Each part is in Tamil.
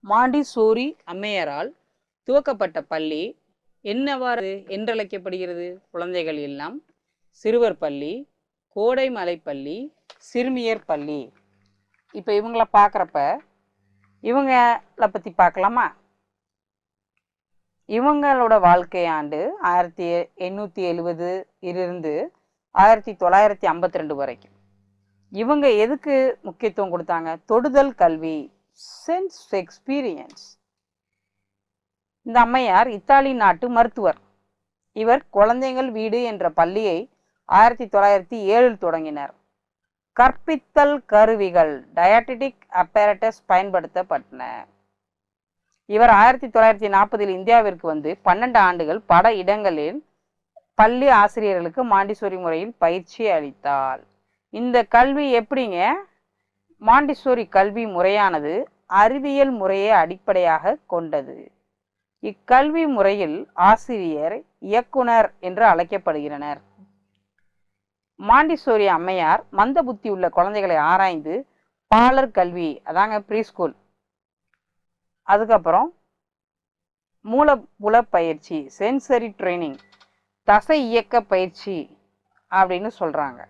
மாண்டிசோரி அம்மையாரால் துவக்கப்பட்ட பள்ளி என்னவாறு என்றழைக்கப்படுகிறது? குழந்தைகள் இல்லம், சிறுவர் பள்ளி, கோடைமலை பள்ளி, சிறுமியர் பள்ளி. இப்போ இவங்கள பார்க்குறப்ப இவங்கள பற்றி பார்க்கலாமா? இவங்களோட வாழ்க்கை ஆண்டு 1870 இருந்து 1952 வரைக்கும். இவங்க எதுக்கு முக்கியத்துவம் கொடுத்தாங்க? தொடுதல் கல்வி, சென்ஸ் எக்ஸ்பீரியன்ஸ். இந்த அம்மையார் இத்தாலி நாட்டு மருத்துவர். இவர் குழந்தைகள் வீடு என்ற பள்ளியை 1907 தொடங்கினார். கற்பித்தல் கருவிகள், டயடிடிக் அப்பரேட்டஸ் பயன்படுத்தப்பட்டன. இவர் 1940 இந்தியாவிற்கு வந்து 12 ஆண்டுகள் பல இடங்களில் பள்ளி ஆசிரியர்களுக்கு மாண்டிசோரி முறையில் பயிற்சி அளித்தார். இந்த கல்வி எப்படிங்க? மாண்டிசோரி கல்வி முறையானது அறிவியல் முறையை அடிப்படையாக கொண்டது. இக்கல்வி முறையில் ஆசிரியர், இயக்குனர் என்று அழைக்கப்படுகிறனர். மாண்டிசோரி அம்மையார் மந்த புத்தி உள்ள குழந்தைகளை ஆராய்ந்து பாலர் கல்வி, அதாங்க ப்ரீ ஸ்கூல், அதுக்கப்புறம் மூலப்புல பயிற்சி, சென்சரி ட்ரைனிங், தசை இயக்க பயிற்சி அப்படின்னு சொல்றாங்க.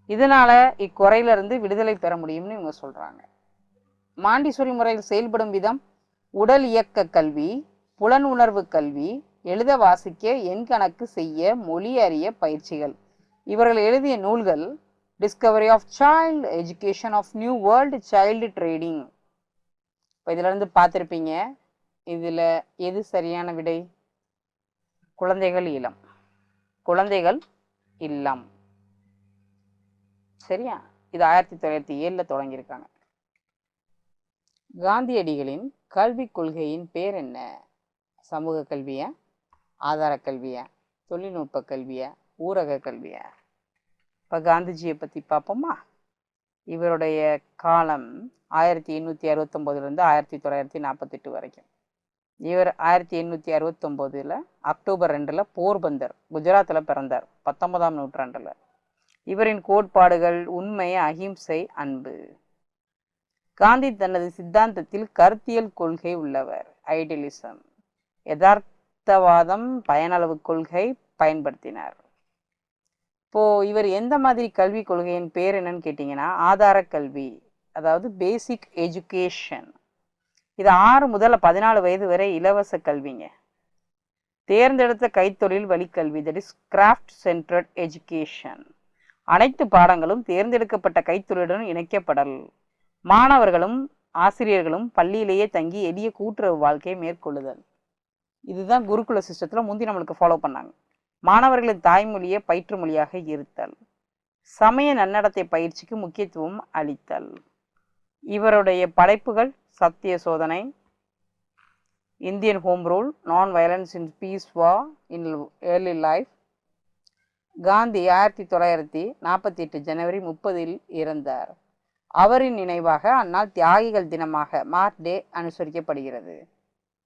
இதனால இக்குறையிலிருந்து விடுதலை பெற முடியும்னு இவங்க சொல்றாங்க. மாண்டிசோரி முறையில் செயல்படும் விதம்: உடல் இயக்க கல்வி, புலன் உணர்வு கல்வி, எழுத வாசிக்க எண் கணக்கு செய்ய மொழி அறிய பயிற்சிகள். இவர்கள் எழுதிய நூல்கள்: discovery of child, education of new world, child trading. இப்போ இதுல இருந்து பார்த்துருப்பீங்க, இதுல எது சரியான விடை? குழந்தைகள் இல்லம், குழந்தைகள் இல்லம். சரியா? இது 1907 தொடங்கியிருக்காங்க. காந்தியடிகளின் கல்விக் கொள்கையின் பேர் என்ன? சமூக கல்வியா, ஆதார கல்வியா, தொழில்நுட்ப கல்வியா, ஊரக கல்வியா? இப்போ காந்திஜியை பற்றி பார்ப்போமா? இவருடைய காலம் 1869 1948 வரைக்கும். இவர் 1869 அக்டோபர் 2 போர்பந்தர், குஜராத்தில் பிறந்தார், 19ஆம் நூற்றாண்டில். இவரின் கோட்பாடுகள்: உண்மை, அகிம்சை, அன்பு. காந்தி தனது சித்தாந்தத்தில் கருத்தியல் கொள்கை உள்ளவர், ஐடியலிசம். யதார்த்தவாதம், பயனளவு கொள்கை பயன்படுத்தினார். இப்போ இவர் எந்த மாதிரி கல்வி கொள்கையின் பேர் என்னன்னு கேட்டீங்கன்னா, ஆதார கல்வி, அதாவது பேசிக் எஜுகேஷன். இது 6 முதல் 14 வயது வரை இலவச கல்விங்க. தேர்ந்தெடுத்த கைத்தொழில் வழிக்கல்வி, that is craft centred education. அனைத்து பாடங்களும் தேர்ந்தெடுக்கப்பட்ட கைத்தொழிலுடன் இணைக்கப்படல். மாணவர்களும் ஆசிரியர்களும் பள்ளியிலேயே தங்கி எளிய கூட்டுறவு வாழ்க்கையை மேற்கொள்ளுதல். இதுதான் குருகுல சிஸ்டத்தில் முந்தி நம்மளுக்கு ஃபாலோ பண்ணாங்க. மாணவர்களின் தாய்மொழியை பயிற்று மொழியாக இருத்தல். சமய நன்னடத்தை பயிற்சிக்கு முக்கியத்துவம் அளித்தல். இவருடைய படைப்புகள்: சத்திய சோதனை, Indian home rule, non violence in peace war in early life. Gandhi 1948 ஜனவரி 30 இறந்தார். அவரின் நினைவாக அந்நாள் தியாகிகள் தினமாக மார்க் டே அனுசரிக்கப்படுகிறது.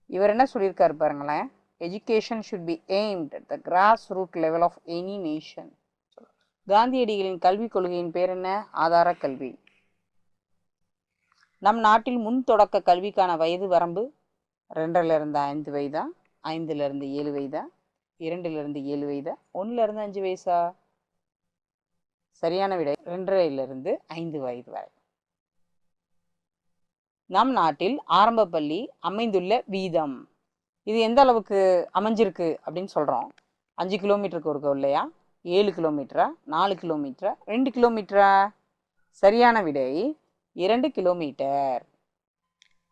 இவர் என்ன சொல்லியிருக்காரு பாருங்களேன்: education should be aimed at the grass root level of any nation. காந்தியடிகளின் கல்விக் கொள்கையின் பேர் என்ன? ஆதார கல்வி. நம் நாட்டில் முன் தொடக்க கல்விக்கான வயது வரம்பு 2 to 5 வயதா, 5 to 7 வயதா, 2 to 7 வயதா, 1 to 5 வயசா? சரியான விடை 2 to 5 வயது வரை. நம் நாட்டில் ஆரம்ப பள்ளி அமைந்துள்ள வீதம், இது எந்த அளவுக்கு அமைஞ்சிருக்கு அப்படின்னு சொல்றோம்? 5 கிலோமீட்டருக்கு இருக்கும் இல்லையா? 7 கிலோமீட்டரா, 4 கிலோமீட்டரா, 2 கிலோமீட்டரா? சரியான விடை 2 கிலோமீட்டர்.